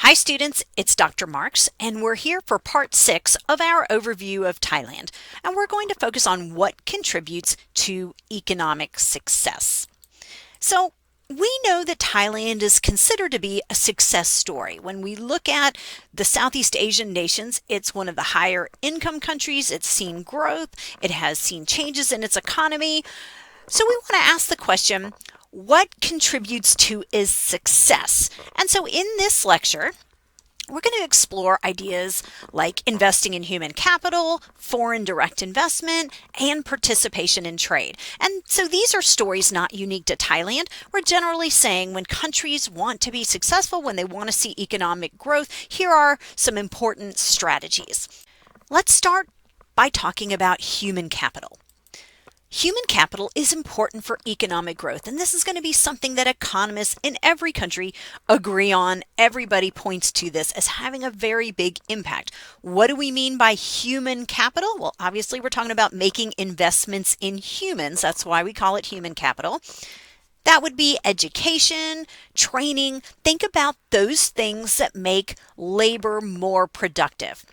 Hi students, it's Dr. Marks and we're here for part 6 of our overview of Thailand, and we're going to focus on what contributes to economic success. So we know that Thailand is considered to be a success story. When we look at the Southeast Asian nations, it's one of the higher income countries. It's seen growth. It has seen changes in its economy. So we want to ask the question, what contributes to its success? And so in this lecture, we're going to explore ideas like investing in human capital, foreign direct investment, and participation in trade. And so these are stories not unique to Thailand. We're generally saying when countries want to be successful, when they want to see economic growth, here are some important strategies. Let's start by talking about human capital. Human capital is important for economic growth, and this is going to be something that economists in every country agree on. Everybody points to this as having a very big impact. What do we mean by human capital? Well, obviously we're talking about making investments in humans. That's why we call it human capital. That would be education, training. Think about those things that make labor more productive.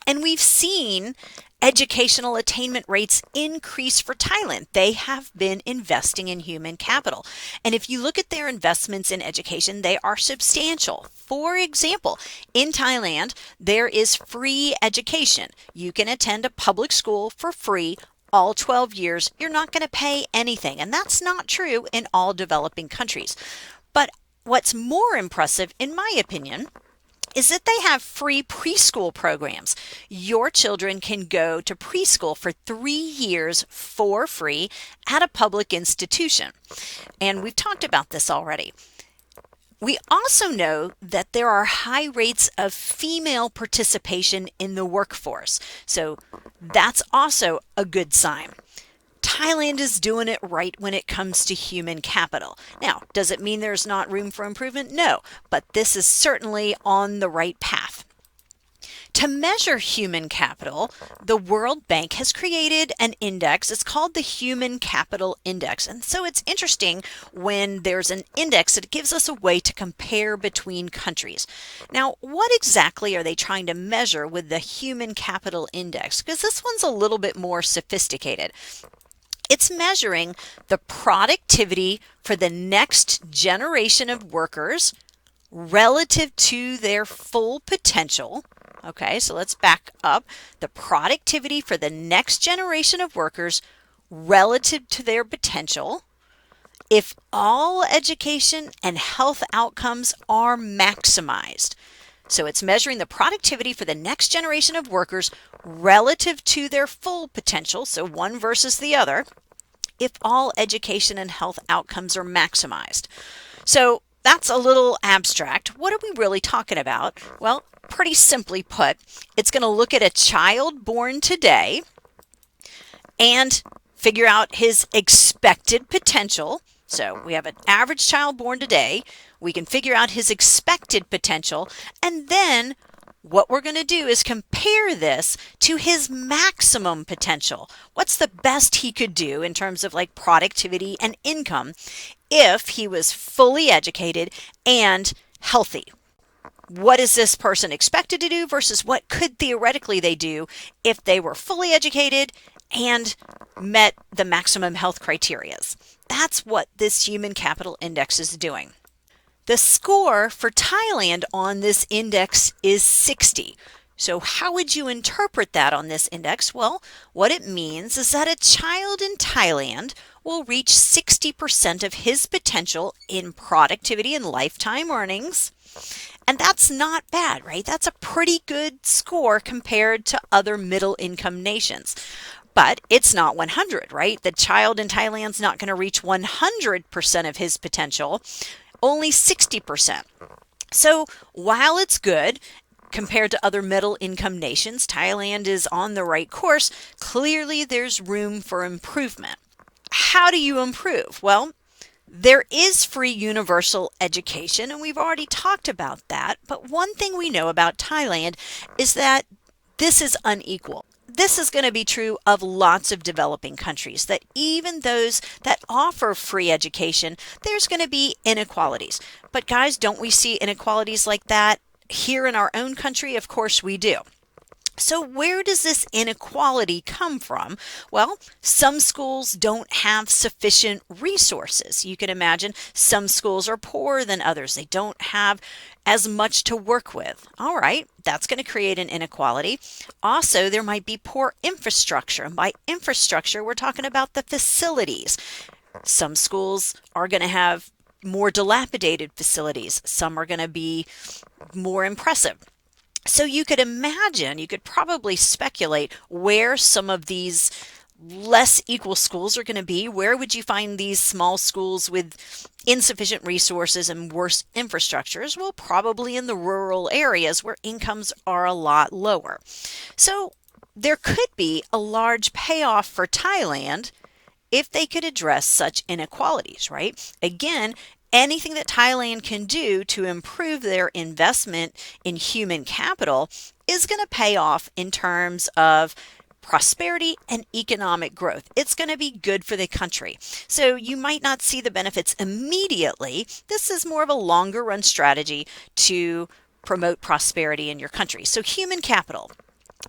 And we've seen educational attainment rates increase for Thailand. They have been investing in human capital. And if you look at their investments in education, they are substantial. For example, in Thailand, there is free education. You can attend a public school for free all 12 years. You're not going to pay anything. And that's not true in all developing countries. But what's more impressive, in my opinion, is that they have free preschool programs. Your children can go to preschool for 3 years for free at a public institution. And we've talked about this already. We also know that there are high rates of female participation in the workforce. So that's also a good sign. Thailand is doing it right when it comes to human capital. Now, does it mean there's not room for improvement? No, but this is certainly on the right path. To measure human capital, the World Bank has created an index. It's called the Human Capital Index. And so it's interesting when there's an index, it gives us a way to compare between countries. Now, what exactly are they trying to measure with the Human Capital Index? Because this one's a little bit more sophisticated. It's measuring the productivity for the next generation of workers relative to their full potential. Okay, so let's back up. The productivity for the next generation of workers relative to their potential if all education and health outcomes are maximized. So it's measuring the productivity for the next generation of workers relative to their full potential, so one versus the other, if all education and health outcomes are maximized. So that's a little abstract. What are we really talking about? Well, pretty simply put, it's going to look at a child born today and figure out his expected potential. So we have an average child born today. We can figure out his expected potential, and then what we're going to do is compare this to his maximum potential. What's the best he could do in terms of like productivity and income if he was fully educated and healthy? What is this person expected to do versus what could theoretically they do if they were fully educated and met the maximum health criteria? That's what this Human Capital Index is doing. The score for Thailand on this index is 60. So how would you interpret that on this index? Well, what it means is that a child in Thailand will reach 60% of his potential in productivity and lifetime earnings. And that's not bad, right? That's a pretty good score compared to other middle income nations. But it's not 100, right? The child in Thailand's not going to reach 100% of his potential, only 60%. So while it's good compared to other middle income nations, Thailand is on the right course. Clearly there's room for improvement. How do you improve? Well, there is free universal education, and we've already talked about that. But one thing we know about Thailand is that this is unequal. This is going to be true of lots of developing countries, that even those that offer free education, there's going to be inequalities. But guys, don't we see inequalities like that Here in our own country, of course we do. So where does this inequality come from? Well, some schools don't have sufficient resources. You can imagine some schools are poorer than others. They don't have as much to work with. All right, that's going to create an inequality. Also, there might be poor infrastructure. And by infrastructure, we're talking about the facilities. Some schools are going to have more dilapidated facilities. Some are going to be more impressive. So you could imagine, you could probably speculate where some of these less equal schools are going to be. Where would you find these small schools with insufficient resources and worse infrastructures? Well, probably in the rural areas where incomes are a lot lower. So there could be a large payoff for Thailand if they could address such inequalities, right? Again, anything that Thailand can do to improve their investment in human capital is going to pay off in terms of prosperity and economic growth. It's going to be good for the country. So you might not see the benefits immediately. This is more of a longer run strategy to promote prosperity in your country. So human capital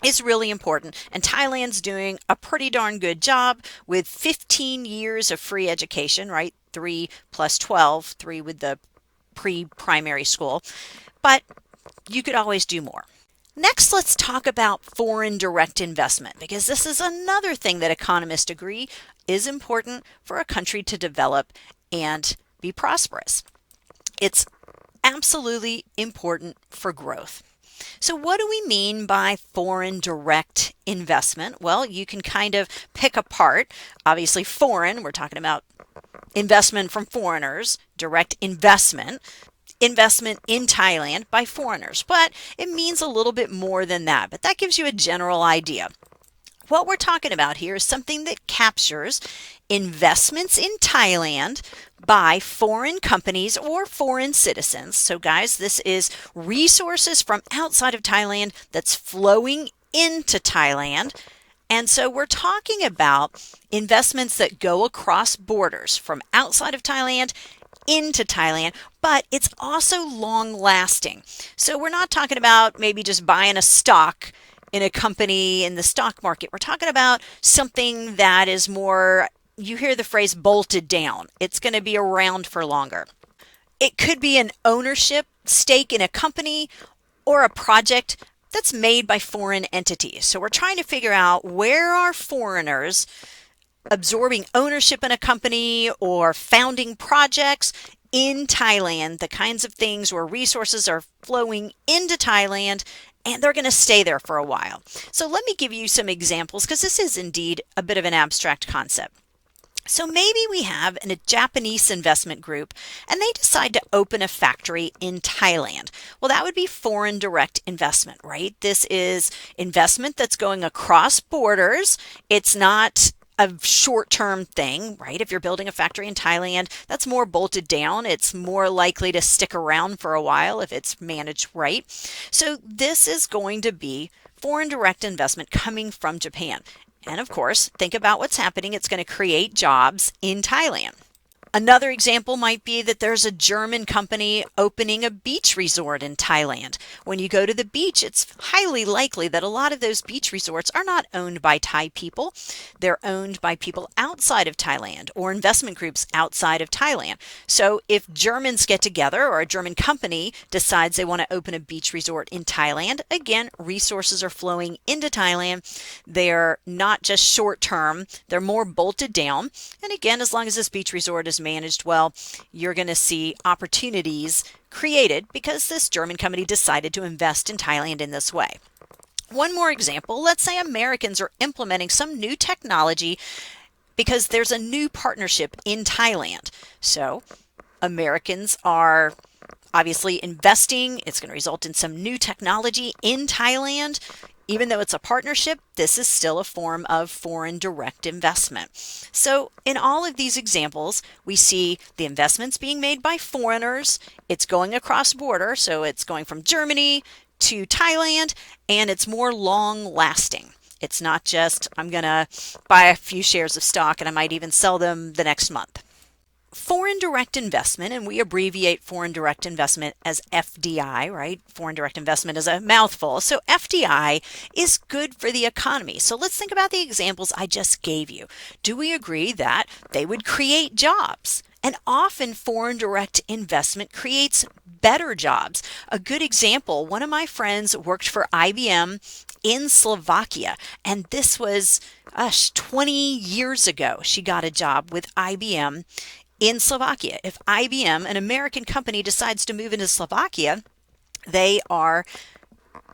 is really important, and Thailand's doing a pretty darn good job with 15 years of free education, right? 3 plus 12, 3 with the pre-primary school, but you could always do more. Next, let's talk about foreign direct investment, because this is another thing that economists agree is important for a country to develop and be prosperous. It's absolutely important for growth. So what do we mean by foreign direct investment? Well, you can kind of pick apart. Obviously, foreign, we're talking about investment from foreigners, direct investment in Thailand by foreigners. But it means a little bit more than that. But that gives you a general idea. What we're talking about here is something that captures investments in Thailand by foreign companies or foreign citizens. So guys, this is resources from outside of Thailand that's flowing into Thailand. And so we're talking about investments that go across borders from outside of Thailand into Thailand, but it's also long lasting. So we're not talking about maybe just buying a stock in a company in the stock market. We're talking about something that is more, you hear the phrase bolted down. It's going to be around for longer. It could be an ownership stake in a company or a project that's made by foreign entities. So we're trying to figure out where are foreigners absorbing ownership in a company or founding projects in Thailand, the kinds of things where resources are flowing into Thailand and they're going to stay there for a while. So let me give you some examples, because this is indeed a bit of an abstract concept. So maybe we have a Japanese investment group and they decide to open a factory in Thailand. Well, that would be foreign direct investment, right? This is investment that's going across borders. It's not a short-term thing, right? If you're building a factory in Thailand, that's more bolted down. It's more likely to stick around for a while if it's managed right. So this is going to be foreign direct investment coming from Japan. And of course, think about what's happening. It's going to create jobs in Thailand. Another example might be that there's a German company opening a beach resort in Thailand. When you go to the beach, it's highly likely that a lot of those beach resorts are not owned by Thai people. They're owned by people outside of Thailand or investment groups outside of Thailand. So if Germans get together or a German company decides they want to open a beach resort in Thailand, again, resources are flowing into Thailand. They're not just short term, they're more bolted down. And again, as long as this beach resort is managed well, you're going to see opportunities created because this German company decided to invest in Thailand in this way. One more example, let's say Americans are implementing some new technology because there's a new partnership in Thailand. So Americans are obviously investing. It's going to result in some new technology in Thailand. Even though it's a partnership, this is still a form of foreign direct investment. So in all of these examples, we see the investments being made by foreigners. It's going across border, so it's going from Germany to Thailand, and it's more long lasting. It's not just, I'm going to buy a few shares of stock and I might even sell them the next month. foreign direct investment, and we abbreviate foreign direct investment as FDI, right? Foreign direct investment is a mouthful. So FDI is good for the economy. So let's think about the examples I just gave you. Do we agree that they would create jobs? And often foreign direct investment creates better jobs. A good example, one of my friends worked for IBM in Slovakia, and this was 20 years ago. She got a job with IBM in Slovakia. If IBM, an American company, decides to move into Slovakia, they are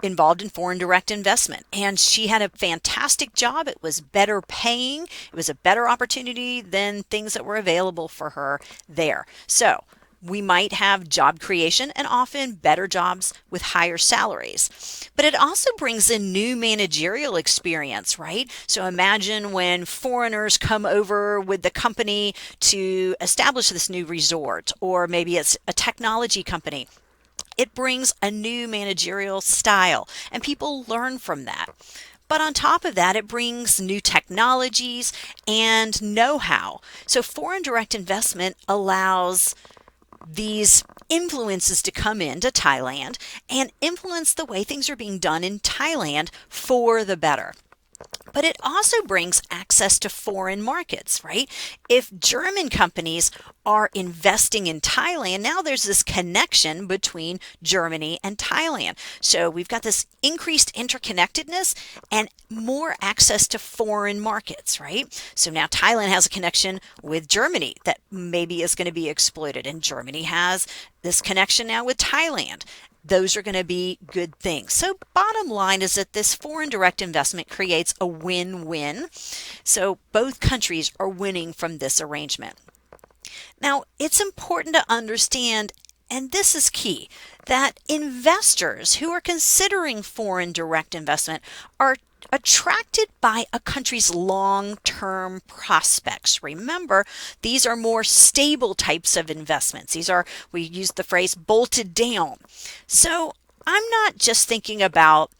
involved in foreign direct investment. And she had a fantastic job. It was better paying. It was a better opportunity than things that were available for her there. So we might have job creation and often better jobs with higher salaries. But it also brings in new managerial experience, right? So imagine when foreigners come over with the company to establish this new resort, or maybe it's a technology company. It brings a new managerial style, and people learn from that. But on top of that, it brings new technologies and know-how. So foreign direct investment allows these influences to come into Thailand and influence the way things are being done in Thailand for the better. But it also brings access to foreign markets, right? If German companies are investing in Thailand, now there's this connection between Germany and Thailand. So we've got this increased interconnectedness and more access to foreign markets, right? So now Thailand has a connection with Germany that maybe is going to be exploited, and Germany has this connection now with Thailand. Those are going to be good things. So bottom line is that this foreign direct investment creates a win-win. So both countries are winning from this arrangement. Now, it's important to understand, and this is key, that investors who are considering foreign direct investment are attracted by a country's long-term prospects. Remember, these are more stable types of investments. We use the phrase bolted down. So I'm not just thinking about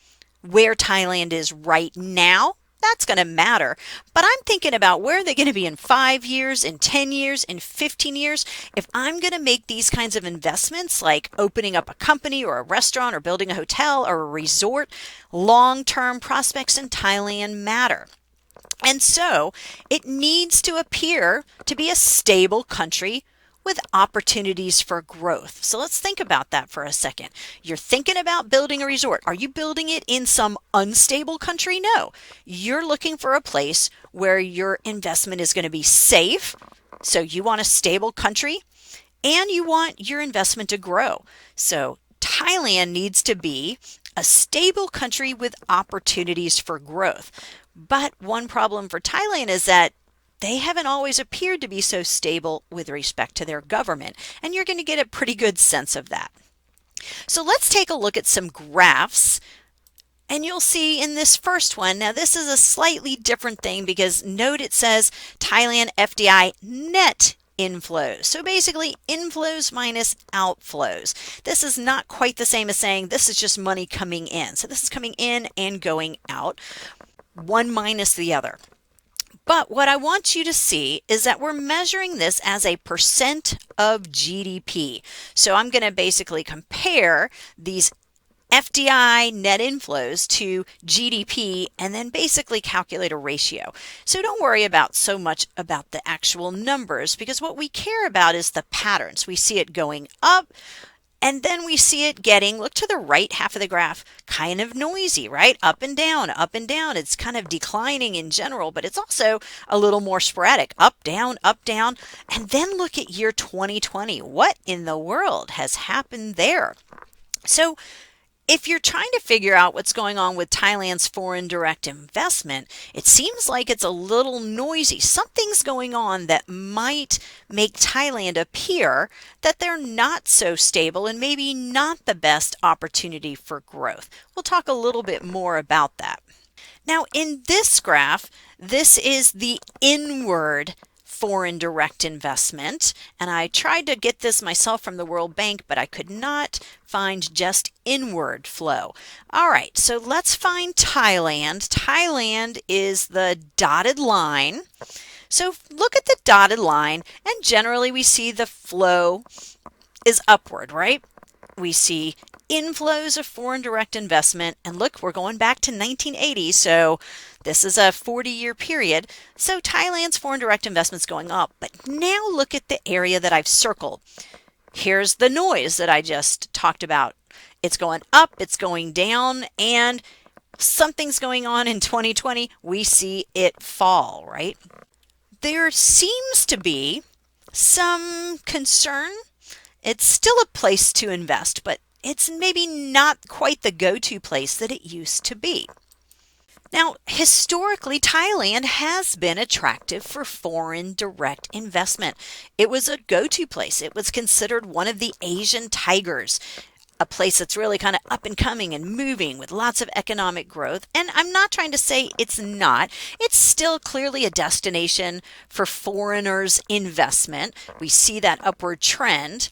where Thailand is right now. That's going to matter. But I'm thinking about where are they going to be in 5 years, in 10 years, in 15 years. If I'm going to make these kinds of investments, like opening up a company or a restaurant or building a hotel or a resort, long-term prospects in Thailand matter. And so it needs to appear to be a stable country with opportunities for growth. So let's think about that for a second. You're thinking about building a resort. Are you building it in some unstable country? No. You're looking for a place where your investment is going to be safe. So you want a stable country and you want your investment to grow. So Thailand needs to be a stable country with opportunities for growth. But one problem for Thailand is that they haven't always appeared to be so stable with respect to their government, and you're going to get a pretty good sense of that. So let's take a look at some graphs, and you'll see in this first one, now this is a slightly different thing because note it says Thailand FDI net inflows. So basically inflows minus outflows. This is not quite the same as saying this is just money coming in. So this is coming in and going out, one minus the other. But what I want you to see is that we're measuring this as a percent of GDP. So I'm going to basically compare these FDI net inflows to GDP and then basically calculate a ratio. So don't worry about so much about the actual numbers because what we care about is the patterns. We see it going up. And then we see it getting, look to the right half of the graph, kind of noisy, right? Up and down, up and down. It's kind of declining in general, but it's also a little more sporadic. Up, down, up, down. And then look at year 2020. What in the world has happened there? So if you're trying to figure out what's going on with Thailand's foreign direct investment, it seems like it's a little noisy. Something's going on that might make Thailand appear that they're not so stable and maybe not the best opportunity for growth. We'll talk a little bit more about that. Now, in this graph, this is the inward foreign direct investment, and I tried to get this myself from the World Bank, but I could not find just inward flow. All right, so let's find Thailand. Thailand is the dotted line. So look at the dotted line, and generally we see the flow is upward, right? We see inflows of foreign direct investment, and look, we're going back to 1980, so this is a 40-year period. So Thailand's foreign direct investment's going up. But now look at the area that I've circled. Here's the noise that I just talked about. It's going up, it's going down, and something's going on in 2020. We see it fall, right? There seems to be some concern. It's still a place to invest, but it's maybe not quite the go-to place that it used to be. Now, historically, Thailand has been attractive for foreign direct investment. It was a go-to place. It was considered one of the Asian tigers, a place that's really kind of up and coming and moving with lots of economic growth. And I'm not trying to say it's not. It's still clearly a destination for foreigners' investment. We see that upward trend.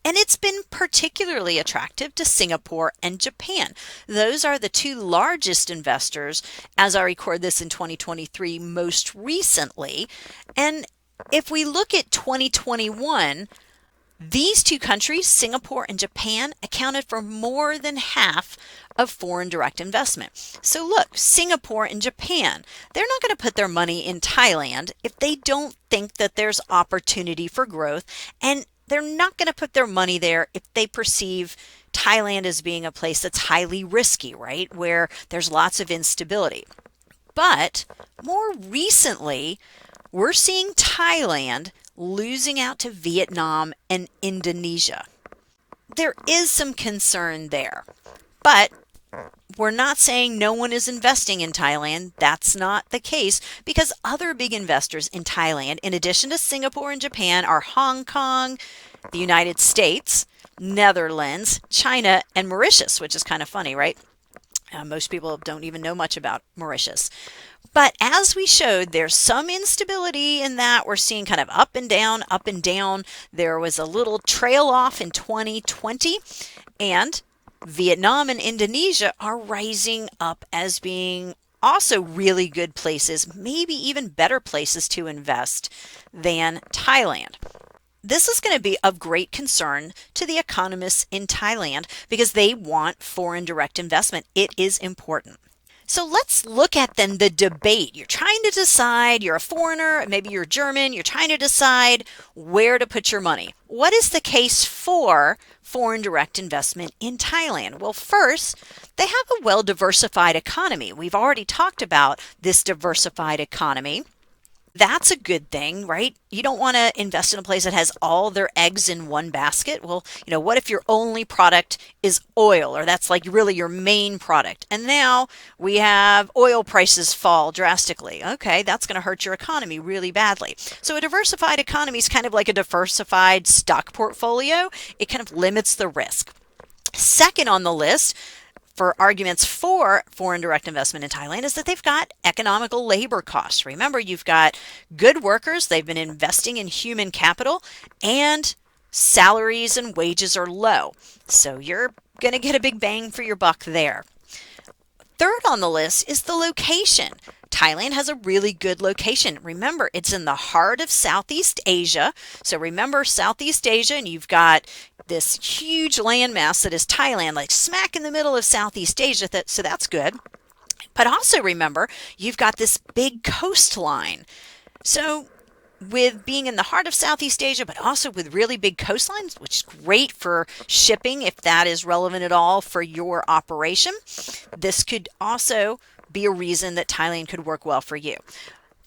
And it's been particularly attractive to Singapore and Japan. Those are the two largest investors as I record this in 2023 most recently. And if we look at 2021, these two countries, Singapore and Japan, accounted for more than half of foreign direct investment. So look, Singapore and Japan, they're not going to put their money in Thailand if they don't think that there's opportunity for growth, and they're not going to put their money there if they perceive Thailand as being a place that's highly risky, right? Where there's lots of instability. But more recently, we're seeing Thailand losing out to Vietnam and Indonesia. There is some concern there, but we're not saying no one is investing in Thailand. That's not the case, because other big investors in Thailand, in addition to Singapore and Japan, are Hong Kong, the United States, Netherlands, China, and Mauritius, which is kind of funny, right? Most people don't even know much about Mauritius. But as we showed, there's some instability in that. We're seeing kind of up and down, up and down. There was a little trail off in 2020, and Vietnam and Indonesia are rising up as being also really good places, maybe even better places to invest than Thailand. This is going to be of great concern to the economists in Thailand because they want foreign direct investment. It is important. So let's look at then the debate. You're trying to decide, you're a foreigner, maybe you're German, you're trying to decide where to put your money. What is the case for foreign direct investment in Thailand? Well, first, they have a well-diversified economy. We've already talked about this diversified economy. That's a good thing, right? You don't want to invest in a place that has all their eggs in one basket. Well, what if your only product is oil, or that's like really your main product? And now we have oil prices fall drastically. Okay, that's going to hurt your economy really badly. So a diversified economy is kind of like a diversified stock portfolio. It kind of limits the risk. Second on the list, for arguments for foreign direct investment in Thailand, is that they've got economical labor costs. Remember, you've got good workers, they've been investing in human capital, and salaries and wages are low. So you're going to get a big bang for your buck there. Third on the list is the location. Thailand has a really good location. Remember, it's in the heart of Southeast Asia. So remember Southeast Asia, and you've got this huge landmass that is Thailand, like smack in the middle of Southeast Asia. So that's good. But also remember, you've got this big coastline. So with being in the heart of Southeast Asia, but also with really big coastlines, which is great for shipping, if that is relevant at all for your operation, this could also be a reason that Thailand could work well for you.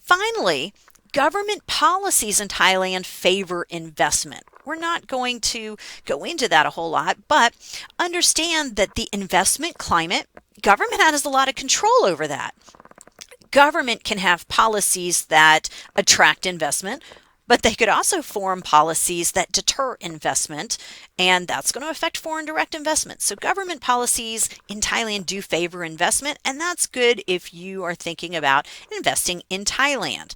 Finally, government policies in Thailand favor investment. We're not going to go into that a whole lot, but understand that the investment climate, government has a lot of control over that. Government can have policies that attract investment, but they could also form policies that deter investment, and that's going to affect foreign direct investment. So government policies in Thailand do favor investment, and that's good if you are thinking about investing in Thailand.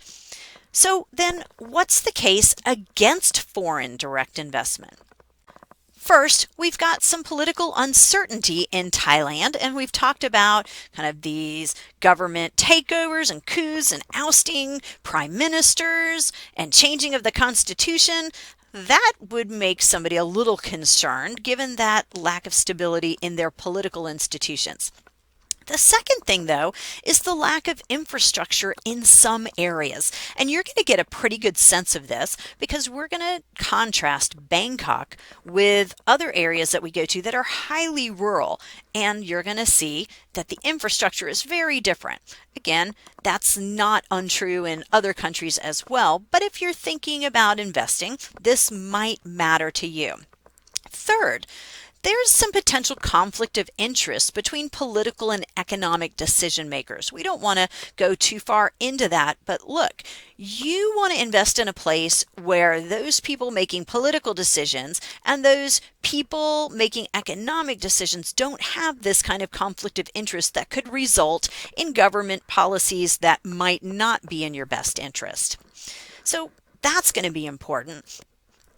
So then what's the case against foreign direct investment? First, we've got some political uncertainty in Thailand, and we've talked about kind of these government takeovers and coups and ousting prime ministers and changing of the constitution. That would make somebody a little concerned given that lack of stability in their political institutions. The second thing, though, is the lack of infrastructure in some areas. And you're going to get a pretty good sense of this because we're going to contrast Bangkok with other areas that we go to that are highly rural. And you're going to see that the infrastructure is very different. Again, that's not untrue in other countries as well. But if you're thinking about investing, this might matter to you. Third, there's some potential conflict of interest between political and economic decision makers. We don't want to go too far into that, but look, you want to invest in a place where those people making political decisions and those people making economic decisions don't have this kind of conflict of interest that could result in government policies that might not be in your best interest. So that's going to be important.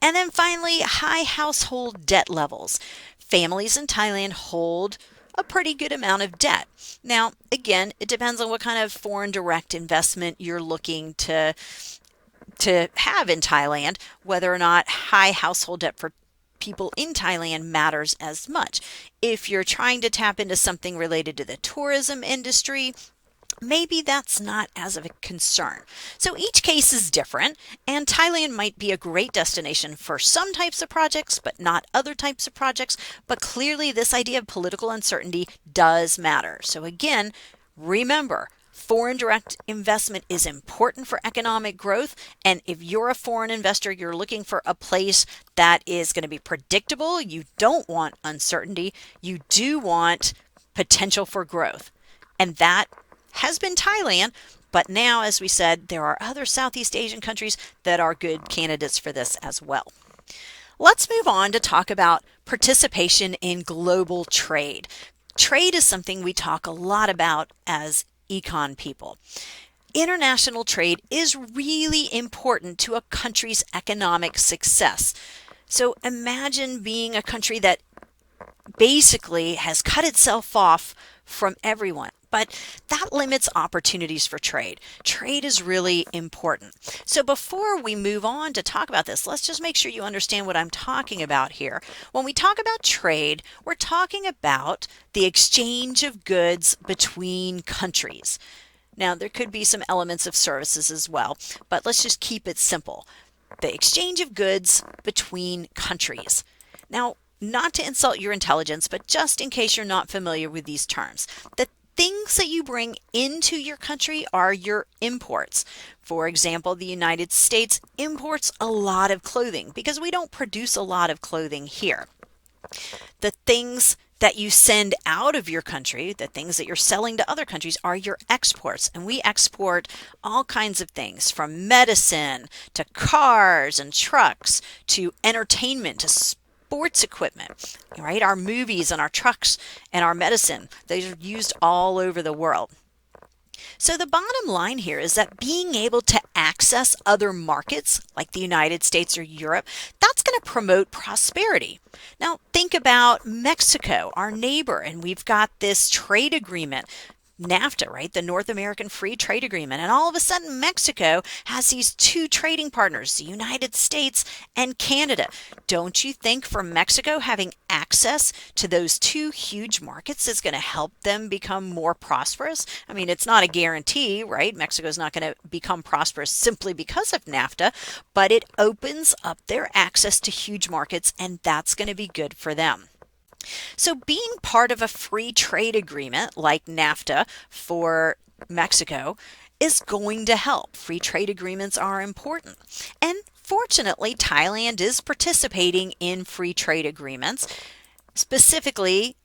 And then finally, high household debt levels. Families in Thailand hold a pretty good amount of debt. Now, again, it depends on what kind of foreign direct investment you're looking to have in Thailand, whether or not high household debt for people in Thailand matters as much. If you're trying to tap into something related to the tourism industry, maybe that's not as of a concern. So each case is different, and Thailand might be a great destination for some types of projects, but not other types of projects. But clearly this idea of political uncertainty does matter. So again, remember, foreign direct investment is important for economic growth. And if you're a foreign investor, you're looking for a place that is going to be predictable. You don't want uncertainty. You do want potential for growth. And that has been Thailand, but now, as we said, there are other Southeast Asian countries that are good candidates for this as well. Let's move on to talk about participation in global trade. Trade is something we talk a lot about as econ people. International trade is really important to a country's economic success. So imagine being a country that basically has cut itself off from everyone. But that limits opportunities for trade. Trade is really important. So before we move on to talk about this, let's just make sure you understand what I'm talking about here. When we talk about trade, we're talking about the exchange of goods between countries. Now, there could be some elements of services as well, but let's just keep it simple. The exchange of goods between countries. Now, not to insult your intelligence, but just in case you're not familiar with these terms, the things that you bring into your country are your imports. For example, the United States imports a lot of clothing because we don't produce a lot of clothing here. The things that you send out of your country, the things that you're selling to other countries, are your exports. And we export all kinds of things from medicine to cars and trucks to entertainment to sports equipment, right? Our movies and our trucks and our medicine, those are used all over the world. So the bottom line here is that being able to access other markets like the United States or Europe, that's going to promote prosperity. Now think about Mexico, our neighbor, and we've got this trade agreement, NAFTA, right? The North American Free Trade Agreement. And all of a sudden, Mexico has these two trading partners, the United States and Canada. Don't you think for Mexico, having access to those two huge markets is going to help them become more prosperous? I mean, it's not a guarantee, right? Mexico's not going to become prosperous simply because of NAFTA, but it opens up their access to huge markets, and that's going to be good for them. So being part of a free trade agreement like NAFTA for Mexico is going to help. Free trade agreements are important. And fortunately, Thailand is participating in free trade agreements, specifically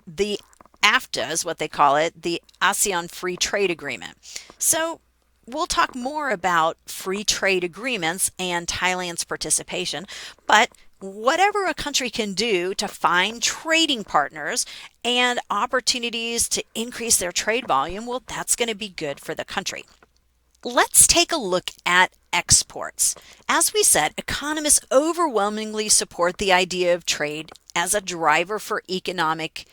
the AFTA is what they call it, the ASEAN Free Trade Agreement. So we'll talk more about free trade agreements and Thailand's participation, but whatever a country can do to find trading partners and opportunities to increase their trade volume, well, that's going to be good for the country. let's take a look at exports. As we said, economists overwhelmingly support the idea of trade as a driver for economic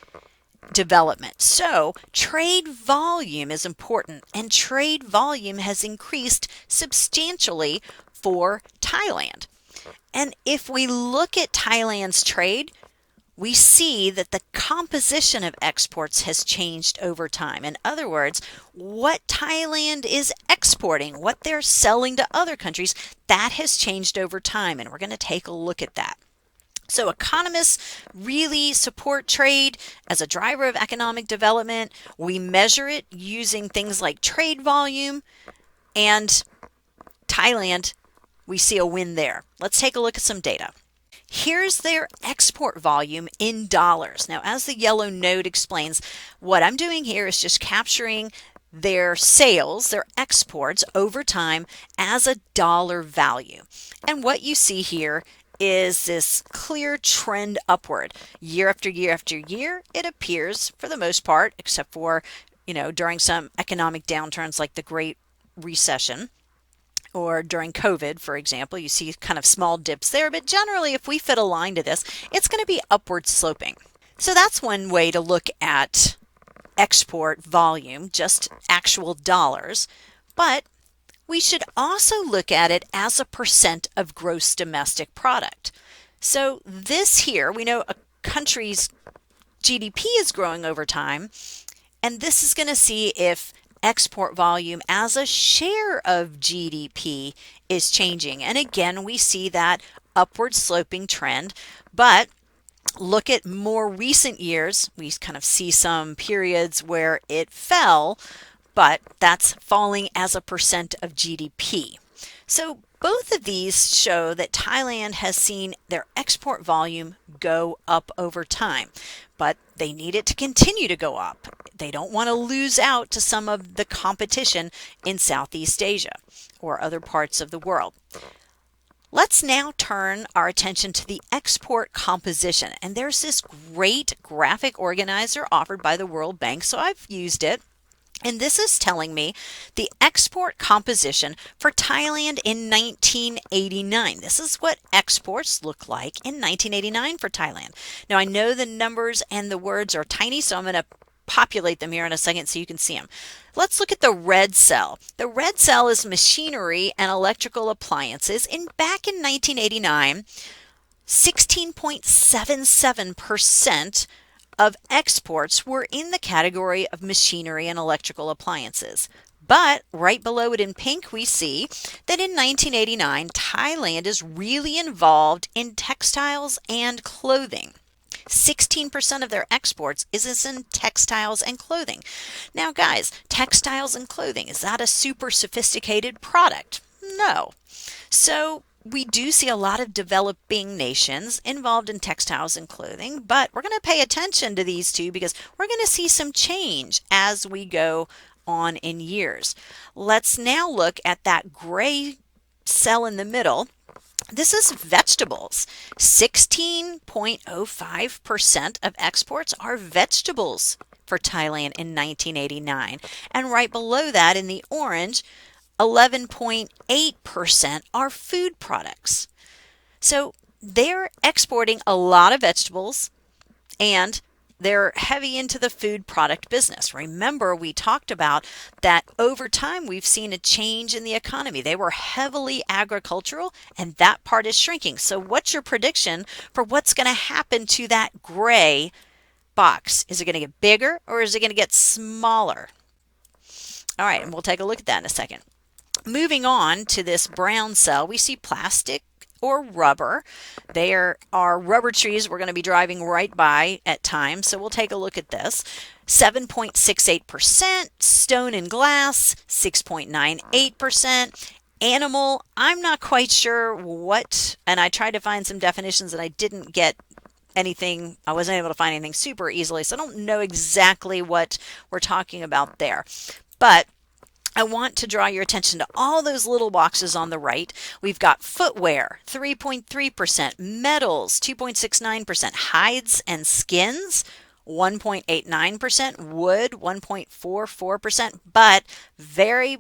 development. So, trade volume is important, and trade volume has increased substantially for Thailand. And if we look at Thailand's trade, we see that the composition of exports has changed over time. In other words, what Thailand is exporting, what they're selling to other countries, that has changed over time, and we're going to take a look at that. So economists really support trade as a driver of economic development. We measure it using things like trade volume, and Thailand, we see a win there. Let's take a look at some data. Here's their export volume in dollars. Now, as the yellow node explains, what I'm doing here is just capturing their sales, their exports over time as a dollar value. And what you see here is this clear trend upward. Year after year after year, it appears, for the most part, except for, during some economic downturns like the Great Recession, or during COVID, for example, you see kind of small dips there, but generally if we fit a line to this, it's going to be upward sloping. So that's one way to look at export volume, just actual dollars, but we should also look at it as a percent of gross domestic product. So this here, we know a country's GDP is growing over time, and this is going to see if export volume as a share of GDP is changing. And again, we see that upward sloping trend, but look at more recent years. We kind of see some periods where it fell, but that's falling as a percent of GDP. So both of these show that Thailand has seen their export volume go up over time, but they need it to continue to go up. They don't want to lose out to some of the competition in Southeast Asia or other parts of the world. Let's now turn our attention to the export composition. And there's this great graphic organizer offered by the World Bank, so I've used it. And this is telling me the export composition for Thailand in 1989. This is what exports look like in 1989 for Thailand. Now, I know the numbers and the words are tiny, so I'm going to populate them here in a second so you can see them. Let's look at the red cell. The red cell is machinery and electrical appliances. And back in 1989, 16.77% of exports were in the category of machinery and electrical appliances. But right below it in pink, we see that in 1989, Thailand is really involved in textiles and clothing. 16% of their exports is in textiles and clothing. Now, guys, textiles and clothing, is that a super sophisticated product? No. So we do see a lot of developing nations involved in textiles and clothing, but we're going to pay attention to these two because we're going to see some change as we go on in years. Let's now look at that gray cell in the middle. This is vegetables. 16.05% of exports are vegetables for Thailand in 1989. And right below that in the orange, 11.8% are food products. So they're exporting a lot of vegetables, and they're heavy into the food product business. Remember, we talked about that over time we've seen a change in the economy. They were heavily agricultural, and that part is shrinking. So what's your prediction for what's going to happen to that gray box? Is it going to get bigger or is it going to get smaller? All right, and we'll take a look at that in a second. Moving on to this brown cell, we see plastic or rubber. There are rubber trees we're going to be driving right by at times, so we'll take a look at this. 7.68%, stone and glass, 6.98%. Animal, I'm not quite sure what, and I tried to find some definitions and I didn't get anything, I wasn't able to find anything super easily, so I don't know exactly what we're talking about there. But I want to draw your attention to all those little boxes on the right. We've got footwear, 3.3%, metals, 2.69%, hides and skins, 1.89%, wood, 1.44%, but very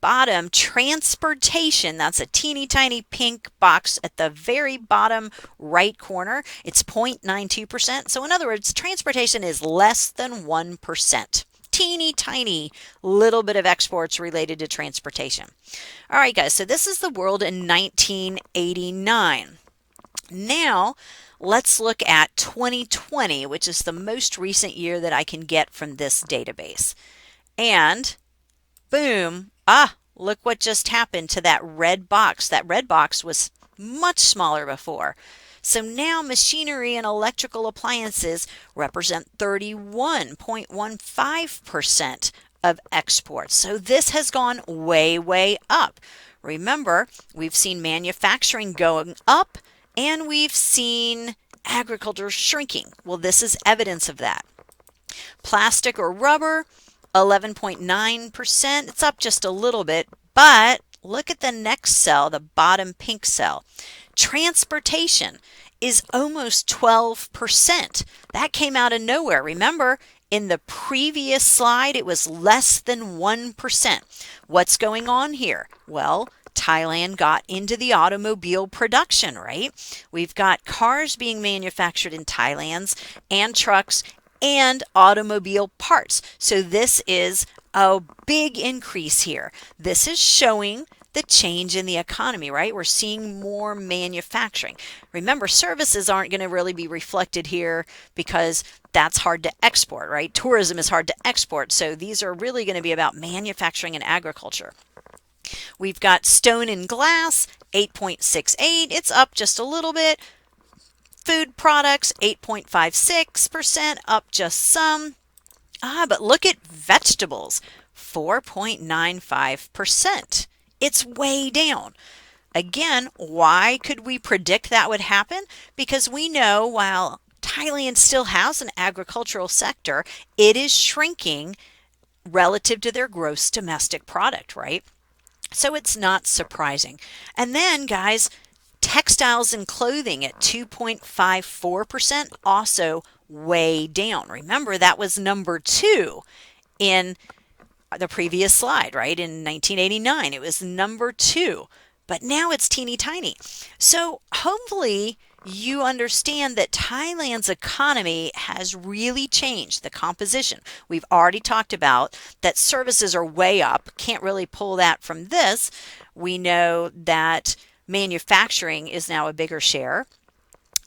bottom, transportation, that's a teeny tiny pink box at the very bottom right corner. It's 0.92%. So in other words, transportation is less than 1%. Teeny tiny little bit of exports related to transportation. All right, guys, so this is the world in 1989. Now, let's look at 2020, which is the most recent year that I can get from this database. And boom, look what just happened to that red box. That red box was much smaller before. So now machinery and electrical appliances represent 31.15% of exports. So this has gone way, way up. Remember, we've seen manufacturing going up and we've seen agriculture shrinking. Well, this is evidence of that. Plastic or rubber, 11.9%. It's up just a little bit, but look at the next cell, the bottom pink cell. Transportation is almost 12%. That came out of nowhere. Remember, in the previous slide, it was less than 1%. What's going on here? Well, Thailand got into the automobile production, right? We've got cars being manufactured in Thailand and trucks and automobile parts. So this is a big increase here. This is showing the change in the economy, right? We're seeing more manufacturing. Remember, services aren't going to really be reflected here because that's hard to export, right? Tourism is hard to export. So these are really going to be about manufacturing and agriculture. We've got stone and glass, 8.68. It's up just a little bit. Food products, 8.56%, up just some. But look at vegetables, 4.95%. It's way down. Again, why could we predict that would happen? Because we know while Thailand still has an agricultural sector, it is shrinking relative to their gross domestic product, right? So it's not surprising. And then, guys, textiles and clothing at 2.54%, also way down. Remember, that was number 2 in the previous slide, right? In 1989, it was number 2, but now it's teeny tiny. So hopefully you understand that Thailand's economy has really changed the composition. We've already talked about that services are way up. Can't really pull that from this. We know that manufacturing is now a bigger share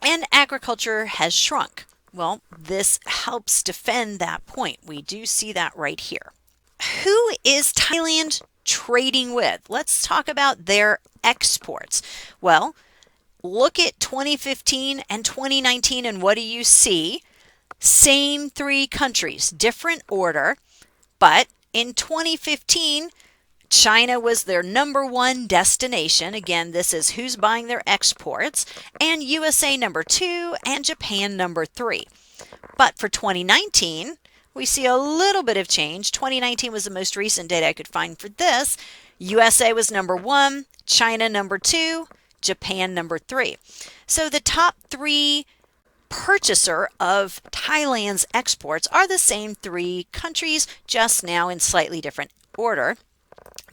and agriculture has shrunk. Well, this helps defend that point. We do see that right here. Who is Thailand trading with? Let's talk about their exports. Well, look at 2015 and 2019 and what do you see? Same 3 countries, different order, but in 2015, China was their number 1 destination. Again, this is who's buying their exports, and USA number 2 and Japan number 3. But for 2019, we see a little bit of change. 2019 was the most recent data I could find for this. USA was number 1, China number 2, Japan number 3. So the top 3 purchaser of Thailand's exports are the same 3 countries, just now in slightly different order.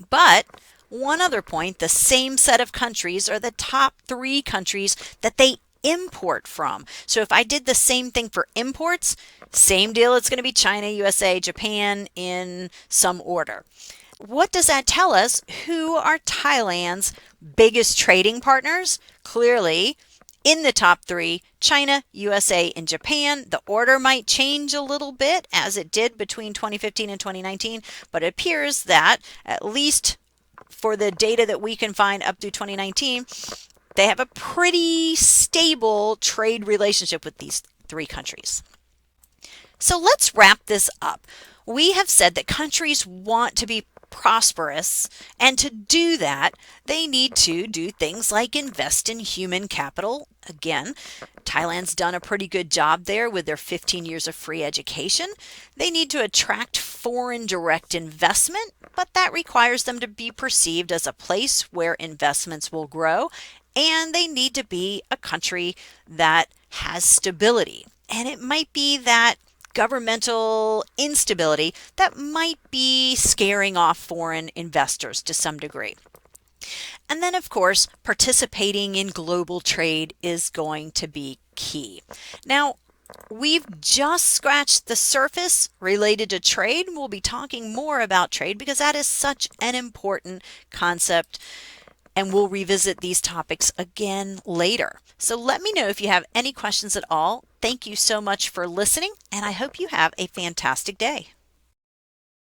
But one other point, the same set of countries are the top 3 countries that they import from. So if I did the same thing for imports, same deal, it's going to be China, USA, Japan in some order. What does that tell us? Who are Thailand's biggest trading partners? Clearly, in the top 3, China, USA, and Japan. The order might change a little bit as it did between 2015 and 2019, but it appears that, at least for the data that we can find up through 2019, they have a pretty stable trade relationship with these 3 countries. So let's wrap this up. We have said that countries want to be prosperous, and to do that, they need to do things like invest in human capital. Again, Thailand's done a pretty good job there with their 15 years of free education. They need to attract foreign direct investment, but that requires them to be perceived as a place where investments will grow, and they need to be a country that has stability. And it might be that governmental instability that might be scaring off foreign investors to some degree. And then, of course, participating in global trade is going to be key. Now, we've just scratched the surface related to trade. We'll be talking more about trade because that is such an important concept, and we'll revisit these topics again later. So let me know if you have any questions at all. Thank you so much for listening, and I hope you have a fantastic day.